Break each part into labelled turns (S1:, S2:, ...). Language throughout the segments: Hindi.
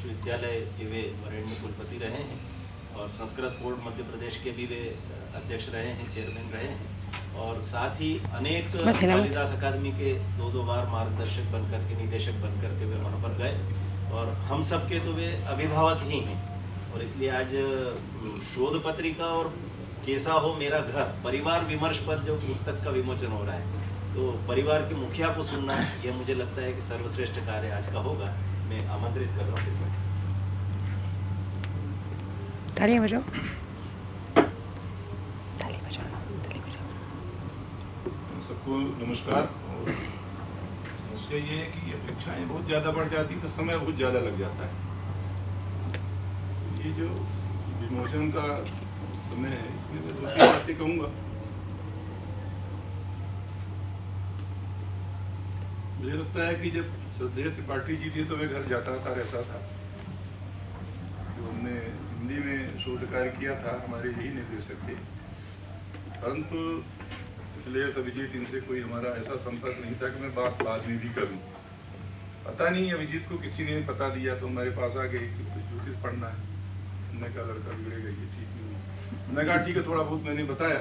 S1: विश्वविद्यालय के वे वरेण्य कुलपति रहे हैं और संस्कृत बोर्ड मध्य प्रदेश के भी वे अध्यक्ष रहे हैं, चेयरमैन रहे हैं और साथ ही अनेक कालिदास अकादमी के दो बार मार्गदर्शक बनकर के, निदेशक बनकर के वे वहाँ पर गए और हम सब के तो वे अभिभावक ही हैं। और इसलिए आज शोध पत्रिका और कैसा हो मेरा घर परिवार विमर्श पर जो पुस्तक का विमोचन हो रहा है, तो परिवार के मुखिया को सुनना यह मुझे लगता है कि सर्वश्रेष्ठ कार्य आज का होगा। मैं आमंत्रित कर रहा हूँ।
S2: तालियां बजाओ।
S3: सबको नमस्कार। और समस्या ये है कि अपेक्षाएं बहुत ज़्यादा बढ़ जाती तो समय बहुत ज़्यादा लग जाता है। ये जो विमोचन का समय है इसमें मैं 2-3 बातें कहूँगा। मुझे लगता है कि जब श्रद्धेय त्रिपाठी जी थी तो मैं घर जाता रहता था। जो हमने हिंदी में शोध कार्य किया था, हमारे यही निर्देशक थे, परंतु इलेस अभिजीत इनसे कोई हमारा ऐसा संपर्क नहीं था कि मैं बात बाद में भी करूं। पता नहीं अभिजीत को किसी ने पता दिया तो हमारे पास आ गए कि कुछ ज्योतिष पढ़ना है। हमने कहा लड़का बिगड़ेगा, ये ठीक नहीं। मैं कहा ठीक है, थोड़ा बहुत मैंने बताया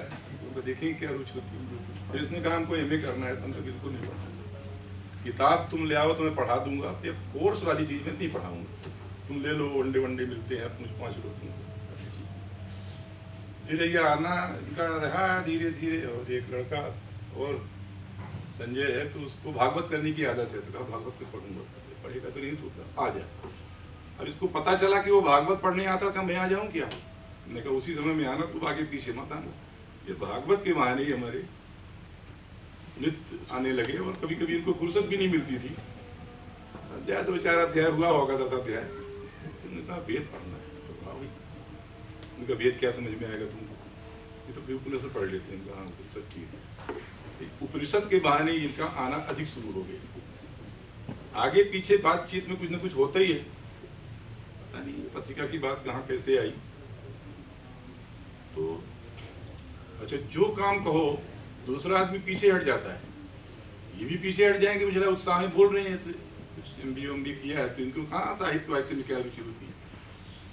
S3: तो देखेंगे क्या रुचि होती है। फिर इसने कहा हमको MA करना है। तो हमको बिल्कुल नहीं पढ़ा। किताब तुम ले आओ तो मैं पढ़ा दूंगा, ये कोर्स वाली चीज़ में नहीं पढ़ाऊंगा। तुम ले लो, वनडे मिलते हैं, मुझ 5 लोग। फिर ये आना इनका रहा धीरे धीरे। और एक लड़का और संजय है तो उसको भागवत करने की आदत है, तो कहा भागवत में पढ़ूंगा। पढ़ेगा तो नहीं तो आ जा। अब इसको पता चला कि वो भागवत पढ़ने आता था, मैं आ जाऊँ क्या? मैंने कहा उसी समय में आना, तो आगे पीछे मत आना। ये भागवत के बहाने ही हमारे नृत्य आने लगे और कभी कभी इनको फुर्सत भी नहीं मिलती थी। अध्याय 2-4 अध्याय हुआ होगा, 10 अध्याय। उन्होंने कहा वेद पढ़ना है। तो कहा उनका वेद क्या समझ में आएगा तुमको? ये तो फिर उपनिषद पढ़ लेते हैं। हाँ उपनिषद ठीक है। उपनिषद के बहाने इनका आना अधिक शुरू हो गया। आगे पीछे बातचीत में कुछ न कुछ होता ही है। पता नहीं पत्रिका की बात कहाँ कैसे आई। तो अच्छा, जो काम कहो दूसरा आदमी पीछे हट जाता है। ये भी पीछे हट जाएंगे, मुझे उत्साह में बोल रहे हैं तो कुछ MBA किया है तो इनको कहाँ साहित्य वाहित्य में क्या रुचि होती है।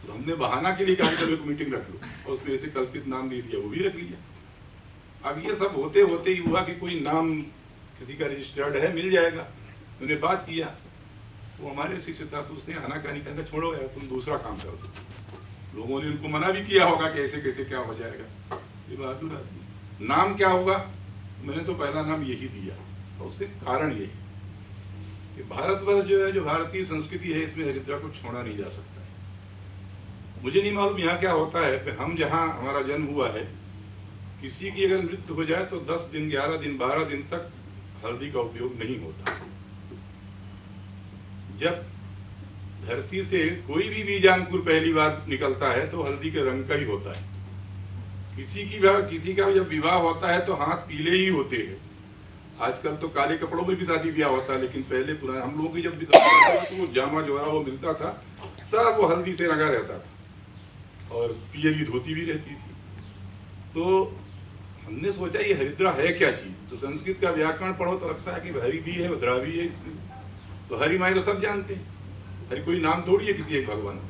S3: तो हमने बहाना के लिए कहा चलो एक मीटिंग रख लो और उसमें ऐसे कल्पित नाम दे दिया, वो भी रख लिया। अब ये सब होते होते ही हुआ कि कोई नाम किसी का रजिस्टर्ड है, मिल जाएगा। उन्होंने बात किया, वो हमारे शिष्य था तो उसने आनाकानी करना छोड़ो यार, तुम दूसरा काम कर दो। लोगों ने उनको मना भी किया होगा कि ऐसे कैसे क्या हो जाएगा। ये बहादुर आदमी। नाम क्या होगा? मैंने तो पहला नाम यही दिया और उसके कारण ये कि भारतवर्ष जो है, जो भारतीय संस्कृति है, इसमें हरिद्रा को छोड़ा नहीं जा सकता। मुझे नहीं मालूम यहाँ क्या होता है कि हम जहाँ हमारा जन्म हुआ है, किसी की अगर मृत्यु हो जाए तो 10 दिन, 11 दिन, 12 दिन तक हल्दी का उपयोग नहीं होता। जब धरती से कोई भी बीजांकुर पहली बार निकलता है तो हल्दी के रंग का ही होता है। किसी का जब विवाह होता है तो हाथ पीले ही होते हैं। आजकल तो काले कपड़ों में भी शादी ब्याह होता है, लेकिन पहले पुराने हम लोगों की जब तो वो जामा जो है वो मिलता था, सब वो हल्दी से रंगा रहता था और पियरी धोती भी रहती थी। तो हमने सोचा ये हरिद्रा है क्या चीज। तो संस्कृत का व्याकरण पढ़ो तो लगता है कि हरि भी है, भद्रा भी है। तो हरि माई तो सब जानते हैं। हरि कोई नाम थोड़ी है किसी एक भगवान का,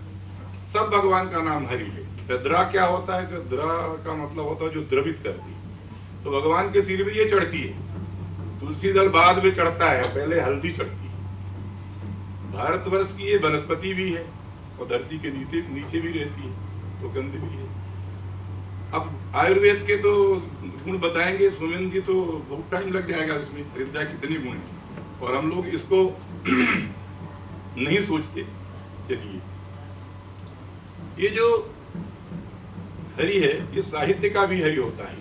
S3: सब भगवान का नाम हरि है। द्रा क्या होता है? द्रा का मतलब होता है जो द्रवित करती है। तो भगवान के सिर में ये चढ़ती है। तुलसी दल बाद में चढ़ता है, पहले हल्दी चढ़ती है। भारतवर्ष की ये वनस्पति भी है और धरती के नीचे भी रहती है, तो गंध भी है। अब आयुर्वेद के तो गुण बताएंगे सुमेन जी, तो बहुत टाइम लग जाएगा इसमें, हरिद्रा कितने गुण है और हम लोग इसको नहीं सोचते। चलिए, ये जो हरि है ये साहित्य का भी हरि होता है।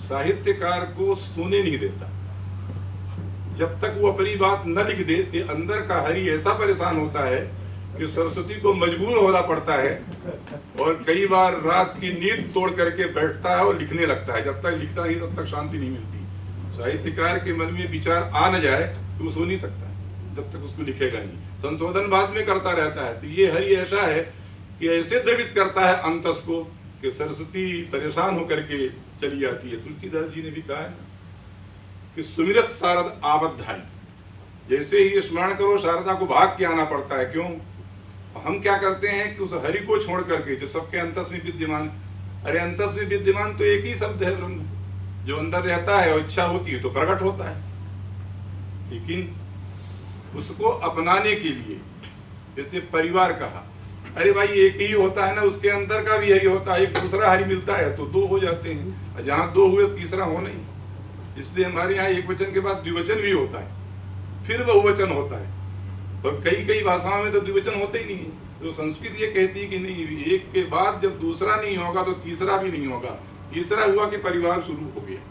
S3: साहित्यकार को सोने नहीं देता। जब तक वो अपनी बात न लिख दे, ये अंदर का हरि ऐसा परेशान होता है कि सरस्वती को मजबूर होना पड़ता है और कई बार रात की नींद तोड़ करके बैठता है और लिखने लगता है। जब तक लिखता नहीं तब तक शांति नहीं मिलती। साहित्यकार के मन में विचार आ न जाए तो वो सो नहीं सकता जब तक उसको लिखेगा नहीं। संशोधन बाद में करता रहता है। तो ये हरि ऐसा है कि ऐसे द्रवित करता है अंतस को कि सरस्वती परेशान होकर के चली आती है। तुलसीदास जी ने भी कहा है ना कि सुमिरत शारद आबद्धाई, जैसे ही स्मरण करो शारदा को भाग के आना पड़ता है। क्यों? हम क्या करते हैं कि उस हरि को छोड़ करके जो सबके अंतस में विद्यमान, अरे अंतस में विद्यमान तो एक ही शब्द है ब्रह्म, जो अंदर रहता है और इच्छा होती है तो प्रकट होता है। लेकिन उसको अपनाने के लिए, जैसे परिवार कहा, अरे भाई एक ही होता है ना, उसके अंदर का भी हरि होता है, एक दूसरा हरि मिलता है तो दो हो जाते हैं, और जहां दो हुए तीसरा हो नहीं। इसलिए हमारे यहाँ एक वचन के बाद द्विवचन भी होता है, फिर बहुवचन होता है, और कई कई भाषाओं में तो द्विवचन होते ही नहीं है। तो संस्कृत ये कहती है कि नहीं, एक के बाद जब दूसरा नहीं होगा तो तीसरा भी नहीं होगा, तीसरा हुआ कि परिवार शुरू हो गया।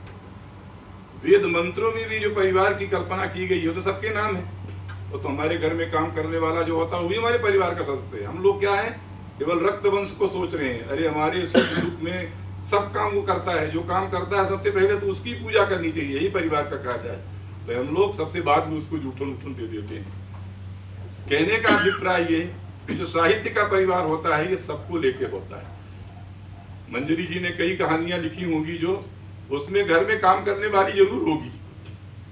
S3: वेद मंत्रों में भी जो परिवार की कल्पना की गई है तो सबके नाम है। वो तो हमारे घर में काम करने वाला जो होता है वो भी हमारे परिवार का सदस्य है। हम लोग क्या है, केवल रक्त वंश को सोच रहे हैं। अरे हमारे सुख दुख में सब काम वो करता है, जो काम करता है सबसे पहले तो उसकी पूजा करनी चाहिए, यही परिवार का कार्य है। तो हम लोग सबसे बाद में उसको जूठन उठन दे देते हैं। कहने का अभिप्राय ये कि जो साहित्य का परिवार होता है ये सबको लेके होता है। मंजरी जी ने कई कहानियां लिखी होंगी, जो उसमें घर में काम करने वाली जरूर होगी,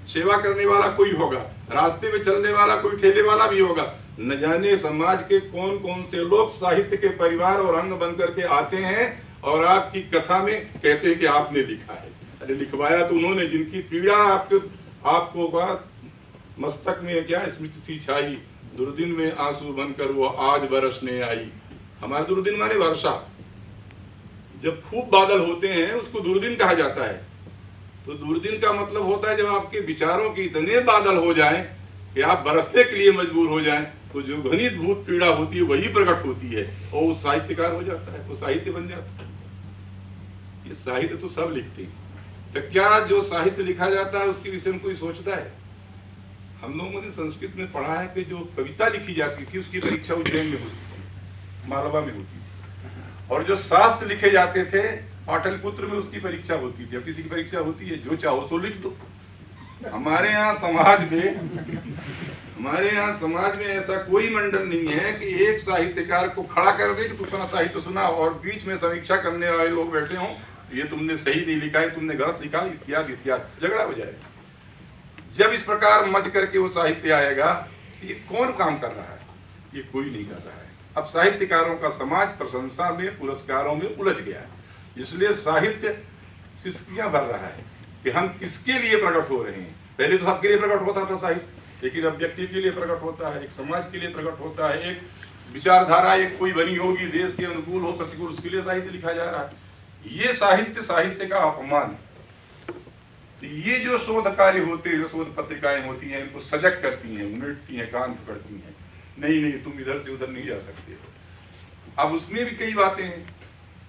S3: सेवा करने वाला कोई होगा, रास्ते में चलने वाला कोई ठेले वाला भी होगा। न जाने समाज के कौन कौन से लोग साहित्य के परिवार और अंग बन करके आते हैं और आपकी कथा में कहते हैं कि आपने लिखा है। अरे लिखवाया तो उन्होंने, जिनकी पीड़ा आपको बात मस्तक में क्या स्मृति सी छाई, दुर्दिन में आंसू बनकर वो आज बरसने आई। हमारे दुर्दिन माने वर्षा, जब खूब बादल होते हैं उसको दुर्दिन कहा जाता है। तो दुर्दिन का मतलब होता है जब आपके विचारों के इतने बादल हो जाएं कि आप बरसने के लिए मजबूर हो जाएं, तो जो घनीत भूत पीड़ा होती है वही प्रकट होती है और वो साहित्यकार हो जाता है, वो साहित्य बन जाता है। ये साहित्य तो सब लिखते हैं, तो क्या जो साहित्य लिखा जाता है उसके विषय में कोई सोचता है? हम लोगों ने संस्कृत में पढ़ा है कि जो कविता लिखी जाती थी उसकी परीक्षा उज्जैन में होती थी, मालवा में होती थी, और जो शास्त्र लिखे जाते थे पाटलिपुत्र में उसकी परीक्षा होती थी। अब किसी की परीक्षा होती है, जो चाहो सो लिख दो। हमारे यहाँ समाज में ऐसा कोई मंडल नहीं है कि एक साहित्यकार को खड़ा कर दे कि तू अपना साहित्य सुना, और बीच में समीक्षा करने वाले लोग बैठे हों, ये तुमने सही नहीं लिखा है, तुमने गलत लिखा, इत्यादि इत्यादि, झगड़ा हो जाएगा। जब इस प्रकार मच करके वो साहित्य आएगा, ये कौन काम कर रहा है? ये कोई नहीं कर रहा है। अब साहित्यकारों का समाज प्रशंसा में, पुरस्कारों में उलझ गया है, इसलिए साहित्य सिसकियां भर रहा है कि हम किसके लिए प्रकट हो रहे हैं। पहले तो सबके लिए प्रकट होता था साहित्य, लेकिन अब व्यक्ति के लिए प्रकट होता है, एक समाज के लिए प्रकट होता है, एक विचारधारा एक कोई बनी होगी, देश के अनुकूल हो प्रतिकूल, उसके लिए साहित्य लिखा जा रहा है। ये साहित्य का अपमान। तो ये जो शोध कार्य होते हैं, जो शोध पत्रिकाएं होती हैं, इनको सजग करती हैं, उमेटती हैं, कान पकड़ती हैं, नहीं तुम इधर से उधर नहीं जा सकते हो। अब उसमें भी कई बातें हैं,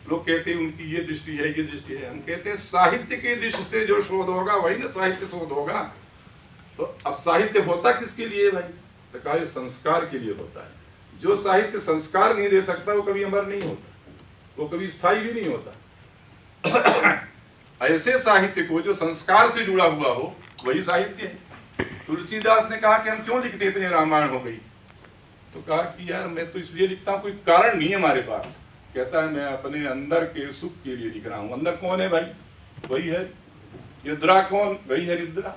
S3: लोग कहते हैं उनकी ये दृष्टि है, ये दृष्टि है। हम कहते हैं साहित्य की दृष्टि से जो शोध होगा वही ना साहित्य शोध होगा। तो अब साहित्य होता किसके लिए भाई? तो कहा संस्कार के लिए होता है। जो साहित्य संस्कार नहीं दे सकता वो कभी अमर नहीं होता, वो कभी स्थायी भी नहीं होता। ऐसे साहित्य को जो संस्कार से जुड़ा हुआ हो वही साहित्य है। तुलसीदास ने कहा कि हम क्यों लिखते इतने रामायण हो गई, तो कहा कि यार मैं तो इसलिए लिखता हूँ, कोई कारण नहीं है हमारे पास। कहता है मैं अपने अंदर के सुख के लिए लिख रहा हूँ। अंदर कौन है भाई? वही है। युद्रा कौन? वही है रुद्रा,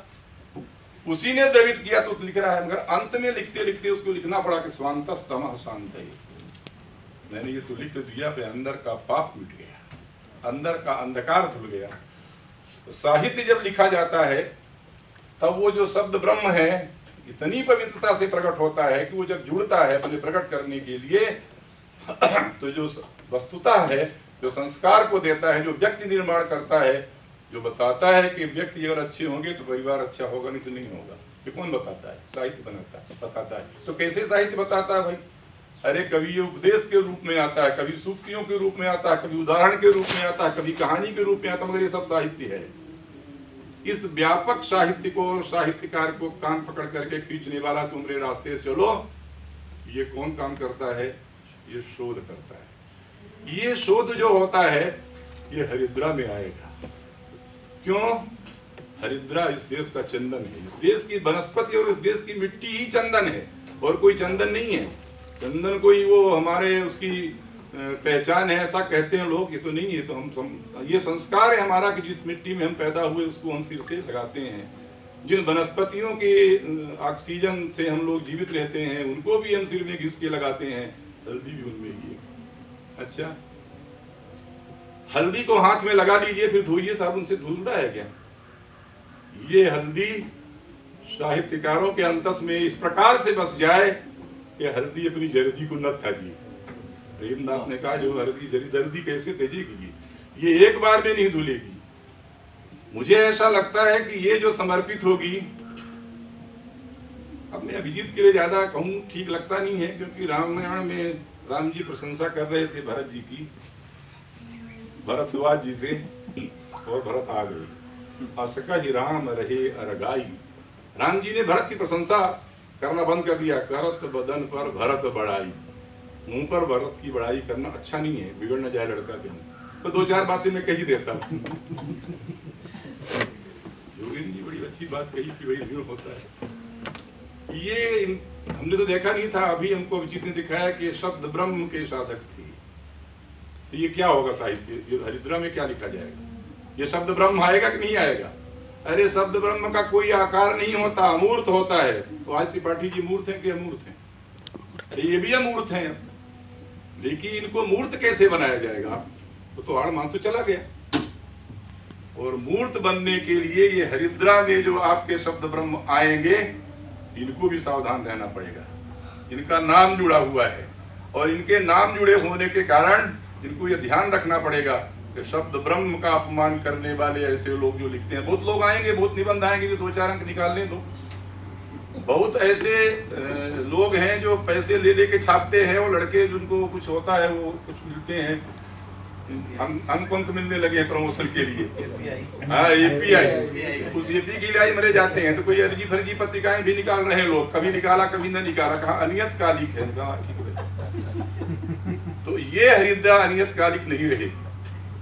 S3: उसी ने द्रवित किया तो लिख रहा है। मगर अंत में लिखते लिखते उसको लिखना पड़ा कि स्वांतस तमः शांत है। मैंने ये तो लिख दिया पे अंदर का पाप मिट गया, अंदर का अंधकार धुल गया। तो साहित्य जब लिखा जाता है तब वो जो शब्द ब्रह्म है इतनी पवित्रता से प्रकट होता है कि वो जब जुड़ता है अपने प्रकट करने के लिए, तो जो वस्तुता है, जो संस्कार को देता है, जो व्यक्ति निर्माण करता है, जो बताता है कि व्यक्ति अगर अच्छे होंगे तो परिवार अच्छा होगा, नहीं तो नहीं होगा, ये कौन बताता है? साहित्य बनाता है, बताता है। तो कैसे साहित्य बताता है भाई? अरे कभी ये उपदेश के रूप में आता है, कभी सूक्तियों के रूप में आता है, कभी उदाहरण के रूप में आता है, कभी कहानी के रूप में आता है, मगर ये सब साहित्य है। इस व्यापक साहित्य को और साहित्यकार को कान पकड़ करके खींचने वाला तुम्हारे रास्ते से चलो, ये कौन काम करता है? ये शोध करता है। ये शोध जो होता है ये हरिद्रा में आएगा। क्यों? हरिद्रा इस देश का चंदन है, इस देश की वनस्पति और इस देश की मिट्टी ही चंदन है, और कोई चंदन नहीं है। चंदन कोई वो हमारे उसकी पहचान है ऐसा कहते हैं लोग, ये तो नहीं है। तो ये संस्कार है हमारा कि जिस मिट्टी में हम पैदा हुए उसको हम सिर से लगाते हैं। जिन वनस्पतियों के ऑक्सीजन से हम लोग जीवित रहते हैं उनको भी हम सिर में घिस के लगाते हैं। हल्दी भी उनमें ही है। अच्छा, हल्दी को हाथ में लगा लीजिए, फिर धोइए, साबुन से धुलता है क्या? ये हल्दी साहित्यकारों के अंतस में इस प्रकार से बस जाए कि हल्दी अपनी जर्दी को न त्याजिए। प्रेमदास ने कहा जो हल्दी जर्दी कैसे तेजेगी, ये एक बार में नहीं धुलेगी। मुझे ऐसा लगता है कि ये जो समर्पित होगी, अब मैं अभिजीत के लिए ज्यादा कहूँ ठीक लगता नहीं है, क्योंकि रामायण में राम जी प्रशंसा कर रहे थे भरत जी की, भरद्वाज जी से, और भरत आ गए। असका ही राम रहे अरगाई। राम जी ने भरत की प्रशंसा करना बंद कर दिया। करत बदन पर भरत बड़ाई, मुंह पर भरत की बड़ाई करना अच्छा नहीं है, बिगड़ न जाए लड़का के मुंह। तो दो चार बातें मैं कही देता हूँ। जोगिंद्र जी बड़ी अच्छी बात कही कि वही ऋण होता है। ये हमने तो देखा नहीं था, अभी हमको अभिजीत ने दिखाया कि शब्द ब्रह्म के साधक थे। तो ये क्या होगा साहित्य, ये हरिद्रा में क्या लिखा जाएगा? ये शब्द ब्रह्म आएगा कि नहीं आएगा? अरे शब्द ब्रह्म का कोई आकार नहीं होता, अमूर्त होता है। तो आज त्रिपाठी जी मूर्त हैं कि अमूर्त हैं? अरे ये भी अमूर्त हैं, लेकिन इनको मूर्त कैसे बनाया जाएगा? तो आड़ मान तो चला गया। और मूर्त बनने के लिए ये हरिद्रा में जो आपके शब्द ब्रह्म आएंगे, इनको भी सावधान रहना पड़ेगा। इनका नाम जुड़ा हुआ है, और इनके नाम जुड़े होने के कारण इनको ये ध्यान रखना पड़ेगा कि शब्द ब्रह्म का अपमान करने वाले ऐसे लोग जो लिखते हैं, बहुत लोग आएंगे, बहुत निबंध आएंगे जो 2-4 अंक निकालने दो। बहुत ऐसे लोग हैं जो पैसे ले लेके छापते हैं, वो लड़के जिनको कुछ होता है वो कुछ मिलते हैं, अंक मिलने लगे हैं प्रमोशन के लिए। हाँ, एपीआई, उस एपी के लिए मरे जाते हैं। तो कोई अर्जी फर्जी पत्रिकाएं भी निकाल रहे हैं लोग, कभी निकाला कभी न निकाला, कहा अनियत कालिक है। तो ये हरिद्रा अनियत कालिक नहीं रहे।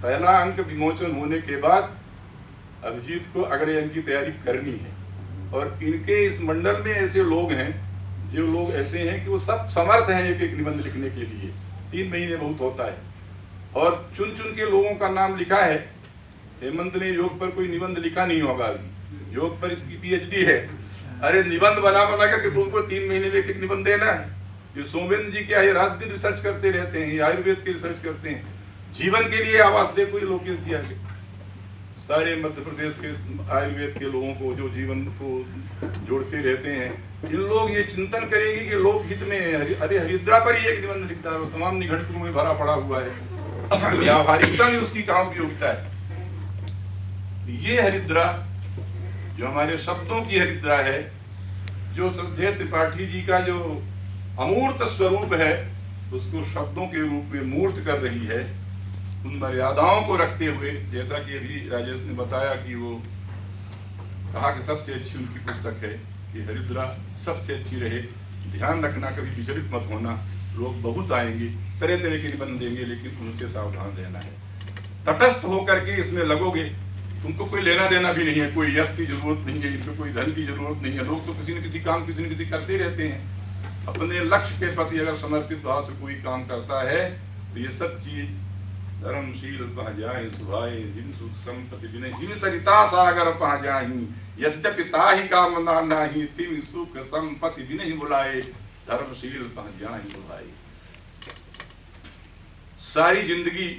S3: पहला अंक विमोचन होने के बाद अभिजीत को अगले अंक की तैयारी करनी है। और इनके इस मंडल में ऐसे लोग हैं, जो लोग ऐसे हैं कि वो सब समर्थ हैं एक एक निबंध लिखने के लिए। 3 महीने बहुत होता है, और चुन चुन के लोगों का नाम लिखा है। हेमंत ने योग पर कोई निबंध लिखा नहीं होगा अभी, योग पर इसकी पीएचडी है। अरे निबंध बना करके तुमको 3 महीने में एक निबंध देना है। ये सोमेंद्र जी क्या है, रात दिन रिसर्च करते रहते हैं, ये आयुर्वेद के रिसर्च करते हैं। जीवन के लिए आवास देखो ये लोकेश जी आगे, सारे मध्य प्रदेश के आयुर्वेद के लोगों को जो जीवन को जोड़ते रहते हैं। इन लोग ये चिंतन करेंगे कि लोक हित में, अरे हरिद्रा पर ही एक निबंध लिखता है, तमाम निघंटुओं में भरा पड़ा हुआ है, व्यावहारिकता में उसकी क्या उपयोगिता है। ये हरिद्रा जो हमारे शब्दों की हरिद्रा है, जो श्रद्धेय त्रिपाठी जी का जो अमूर्त स्वरूप है, उसको शब्दों के रूप में मूर्त कर रही है। उन मर्यादाओं को रखते हुए, जैसा कि अभी राजेश ने बताया कि वो कहा कि सबसे अच्छी उनकी पुस्तक है कि हरिद्रा सबसे अच्छी रहे। ध्यान रखना, कभी विचलित मत होना। लोग बहुत आएंगे, तरह तरह के निबंध देंगे, लेकिन उनसे सावधान रहना है। तटस्थ होकर के इसमें लगोगे, तुमको कोई लेना देना भी नहीं है, कोई यश की जरूरत नहीं है, इनको कोई धन की जरूरत नहीं है। लोग तो किसी न किसी काम किसी न किसी करते रहते हैं। अपने लक्ष्य के प्रति अगर समर्पित भाव से कोई काम करता है तो ये सब चीज धर्मशील पह जाए सुभाए, जिन सुख संपत्ति विनय, जिन सरिता सागर पह जाही, यद्यपि ताहि कामना नाही, तिन सुख संपत्ति विनय बुलाए, धर्मशील पह जाए सुभाए। सारी जिंदगी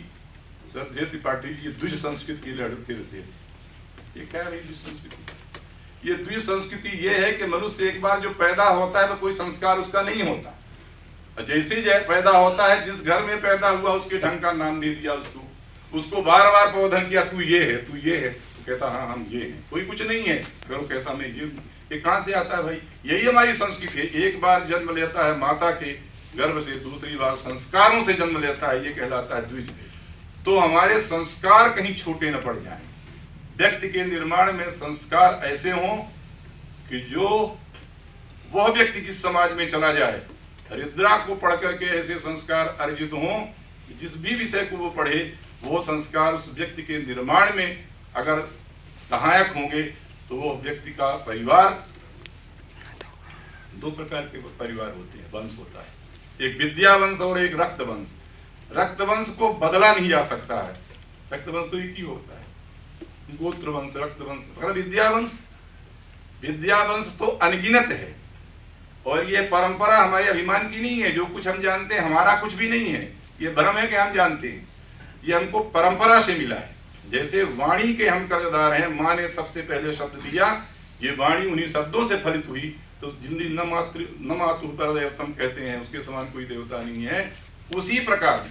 S3: श्रद्धेय त्रिपाठी जी द्विज संस्कृति की लड़ते रहते थे। ये क्या है द्विज संस्कृति? ये द्विज संस्कृति ये है कि मनुष्य एक बार जो पैदा होता है तो कोई संस्कार उसका नहीं होता। जैसे ही पैदा होता है, जिस घर में पैदा हुआ उसके ढंग का नाम दे दिया उसको बार बार प्रबोधन किया, तू ये है, तू ये है। तो कहता हाँ हम ये हैं, कोई कुछ नहीं है। फिर वो कहता मैं ये कहाँ से आता है भाई? यही हमारी संस्कृति है। एक बार जन्म लेता है माता के गर्भ से, दूसरी बार संस्कारों से जन्म लेता है, ये कहलाता है द्विज। तो हमारे संस्कार कहीं छोटे न पड़ जाएं। व्यक्ति के निर्माण में संस्कार ऐसे हों कि जो वह व्यक्ति जिस समाज में चला जाए, हरिद्रा को पढ़ करके ऐसे संस्कार अर्जित हों कि जिस भी विषय को वो पढ़े, वो संस्कार उस व्यक्ति के निर्माण में अगर सहायक होंगे तो वो व्यक्ति का परिवार, 2 प्रकार के परिवार होते हैं, वंश होता है, एक विद्या वंश और एक रक्त वंश। रक्त वंश को बदला नहीं जा सकता है, रक्त वंश तो एक ही होता है। गोत्र वंश, रक्त वंश, विद्या वंश तो अनगिनत है। और ये परंपरा हमारे अभिमान की नहीं है। जो कुछ हम जानते हैं हमारा कुछ भी नहीं है, ये भ्रम है कि हम जानते हैं, ये हमको परंपरा से मिला है। जैसे वाणी के हम कर्जदार हैं, माँ ने सबसे पहले शब्द दिया, ये वाणी उन्हीं शब्दों से फलित हुई। तो जिंदगी न मातु पर देवतम कहते हैं, उसके समान कोई देवता नहीं है। उसी प्रकार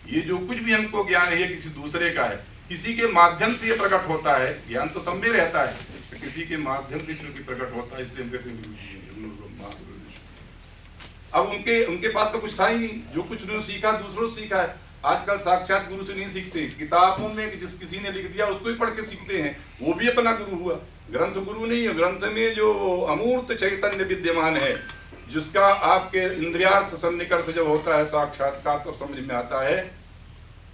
S3: ये जो कुछ भी हमको ज्ञान है ये किसी दूसरे का है, किसी के माध्यम से ये प्रकट होता है। ज्ञान तो सब में रहता है, तो किसी के माध्यम से चूंकि प्रकट होता है, इसलिए हम कहते हैं। अब उनके पास तो कुछ था ही नहीं, जो कुछ उन्होंने सीखा दूसरों से सीखा है। आजकल साक्षात गुरु से नहीं सीखते, किताबों में जिस किसी ने लिख दिया उसको ही पढ़ के सीखते हैं, वो भी अपना गुरु हुआ। ग्रंथ गुरु नहीं है। ग्रंथ में जो अमूर्त चैतन्य विद्यमान है, जिसका आपके इंद्रियार्थ सन्निकर्ष जब होता है, साक्षात्कार तो समझ में आता है।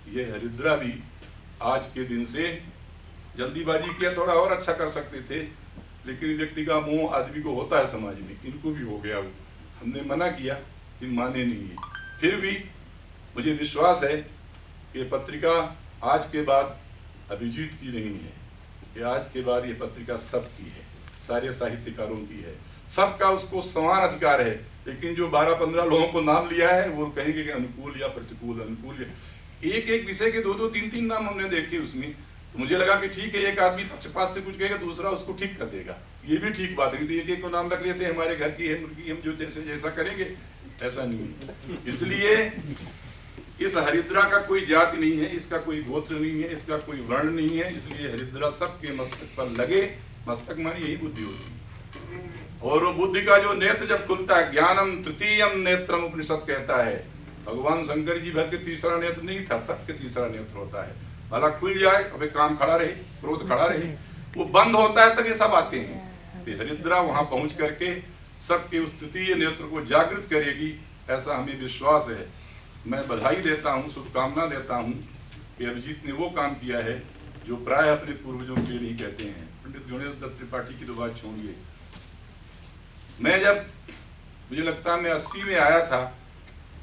S3: ये हरिद्रा भी आज के दिन से जल्दीबाजी किया, थोड़ा और अच्छा कर सकते थे, लेकिन व्यक्ति का मोह आदमी को होता है समाज में, इनको भी हो गया। वो हमने मना किया कि माने नहीं है। फिर भी मुझे विश्वास है कि पत्रिका आज के बाद अभिजीत की नहीं है, कि आज के बाद ये पत्रिका सबकी है, सारे साहित्यकारों की है, सबका उसको समान अधिकार है। लेकिन जो 12-15 लोगों को नाम लिया है वो कहेंगे कि अनुकूल या प्रतिकूल, अनुकूल या एक एक विषय के 2-2, 3-3 नाम हमने देखे उसमें। तो मुझे लगा कि ठीक है, एक आदमी पक्षपात से कुछ कहेगा, दूसरा उसको ठीक कर देगा, ये भी ठीक बात है। तो एक एक को नाम रख लेते हैं, हमारे घर की है मुर्गी, हम जो जैसा करेंगे ऐसा नहीं है। इसलिए इस हरिद्रा का कोई जाति नहीं है, इसका कोई गोत्र नहीं है, इसका कोई वर्ण नहीं है। इसलिए हरिद्रा सबके मस्तक पर लगे। मस्तक मानी यही बुद्धि होती है, और वो बुद्धि का जो नेत्र जब खुलता है, ज्ञानम तृतीयम नेत्रम उपनिषद कहता है। भगवान शंकर जी भर के तीसरा नेत्र नहीं था, सबके तीसरा नेत्र होता है। भला खुल जाए, अबे काम खड़ा रहे, क्रोध खड़ा रहे, वो बंद होता है तब ये सब आते हैं। तो हरिद्रा वहां पहुंच करके सबके उस तृतीय नेत्र को जागृत करेगी, ऐसा हमें विश्वास है। मैं बधाई देता हूँ, शुभकामना देता हूँ कि अभिजीत ने वो काम किया है जो प्राय अपने पूर्वजों के लिए नहीं कहते हैं। पंडित गणेश दत्त त्रिपाठी की तो बात छोड़िए। मुझे लगता है मैं 80 में आया था,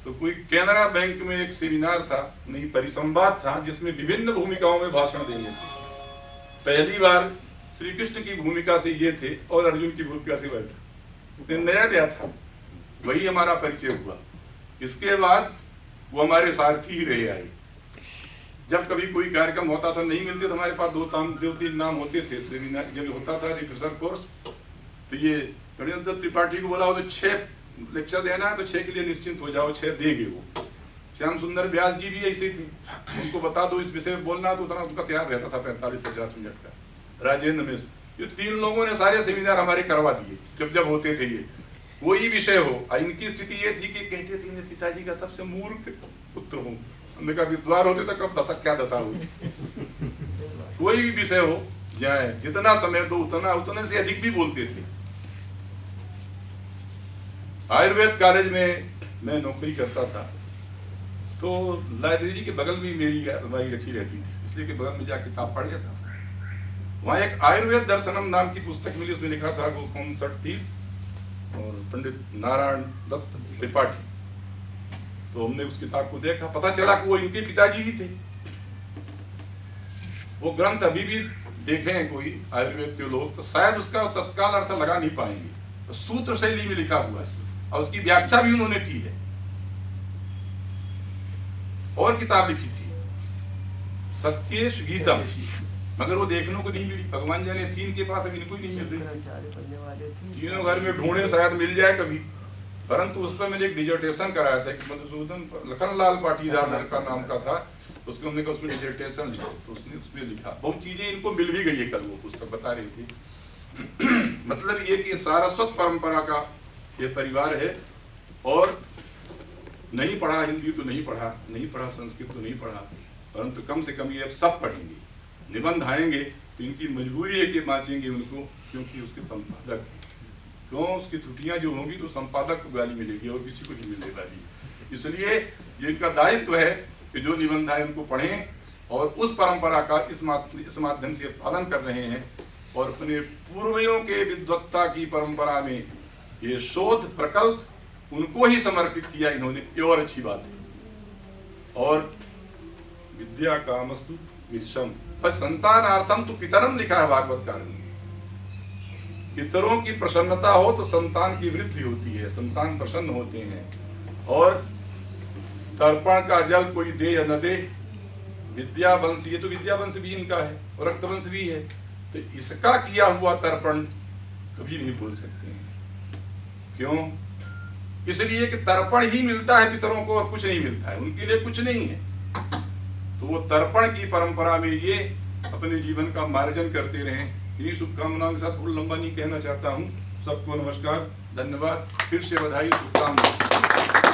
S3: तो कोई कैनरा बैंक में एक सेमिनार था, नहीं परिसंवाद था, जिसमें विभिन्न भूमिकाओं में भाषण देंगे थे। पहली बार श्री कृष्ण की भूमिका से ये थे और अर्जुन की भूमिका से वह था। नया था, वही हमारा परिचय हुआ। इसके बाद वो हमारे सारथी ही रहे आए। जब कभी कोई कार्यक्रम होता था, नहीं मिलते तो हमारे पास 2-3 नाम होते थे। सेमिनार जब होता था रिफ्रेशर कोर्स, तो ये गणेश दत्त त्रिपाठी को बोला हो तो 6 लेक्चर देना है, तो 6 के लिए निश्चिंत हो जाओ, 6 देंगे वो। श्याम सुंदर व्यास जी भी ऐसे थे, उनको बता दो इस विषय में बोलना, तो उतना उनका तैयार रहता था 45-50 मिनट का। राजेंद्र मिश्र, ये 3 लोगों ने सारे सेमिनार हमारे करवा दिए जब होते थे ये, कोई विषय हो। इनकी स्थिति ये थी कि कहते थे मैं पिताजी का सबसे मूर्ख पुत्र हूँ। हमने कहा विद्वान होते तो कब क्या दशा हुई। कोई भी विषय हो जाए, जितना समय दो उतने से अधिक भी बोलते थे। आयुर्वेद कॉलेज में मैं नौकरी करता था, तो लाइब्रेरी के बगल में मेरी अलमारी रखी रहती थी, इसलिए कि बगल में जाकर किताब पढ़ लेता था। वहाँ एक आयुर्वेद दर्शनम नाम की पुस्तक मिली, उसमें लिखा था वो कौन तीर्थ और पंडित नारायण दत्त त्रिपाठी। तो हमने उस किताब को देखा, पता चला कि वो इनके पिताजी ही थे। वो ग्रंथ अभी भी देखे हैं कोई आयुर्वेद के लोग, तो शायद उसका तत्काल अर्थ लगा नहीं पाएंगे। तो सूत्र शैली में लिखा हुआ है और उसकी व्याख्या भी उन्होंने की है। और किताब लिखी थी सत्येश गीतम, मगर वो देखने को नहीं मिली। भगवान जाने थी इनके पास, अभी इनको ही नहीं मिल रही। तीनों घर में ढूंढे, शायद मिल जाए कभी। परंतु उस पर मैंने एक डिजर्टेशन कराया था कि मधुसूदन लखनलाल पाटीदार का नाम का था, उसको हमने कहा उसमें डिजर्टेशन लिखो, तो उसने उसमें लिखा। बहुत चीजें इनको मिल भी गई है, कल वो पुस्तक बता रही थी। मतलब ये कि सारस्वत परंपरा का ये परिवार है, और नहीं पढ़ा हिंदी तो नहीं पढ़ा, नहीं पढ़ा संस्कृत तो नहीं पढ़ा, परंतु कम से कम ये अब सब पढ़ेंगे। निबंध आएंगे तो इनकी मजबूरी है कि बाँचेंगे उनको, क्योंकि उसके संपादक क्यों, उसकी त्रुटियां जो होंगी तो संपादक को गाली मिलेगी और किसी को नहीं मिलने वाली। इसलिए ये इनका दायित्व है कि जो निबंध है उनको पढ़ें और उस परंपरा का इस माध्यम से पालन कर रहे हैं, और अपने पूर्वजों के विद्वत्ता की परंपरा में ये शोध प्रकल्प उनको ही समर्पित किया इन्होंने, ये और अच्छी बात है। और विद्या कामस्तु विषम पर संतानार्थम तो पितरम लिखा है भागवत काल में। पितरों की प्रसन्नता हो तो संतान की वृद्धि होती है, संतान प्रसन्न होते हैं। और तर्पण का जल कोई दे या न दे, विद्यावंश, ये तो विद्यावंश भी इनका है और रक्तवंश भी है, तो इसका किया हुआ तर्पण कभी नहीं भूल सकते हैं। क्यों? इसलिए कि तर्पण ही मिलता है पितरों को और कुछ नहीं मिलता है, उनके लिए कुछ नहीं है। तो वो तर्पण की परंपरा में ये अपने जीवन का मार्जन करते रहें। इन्हीं शुभकामनाओं के साथ लंबा नहीं कहना चाहता हूँ। सबको नमस्कार, धन्यवाद, फिर से बधाई, शुभकामनाएं।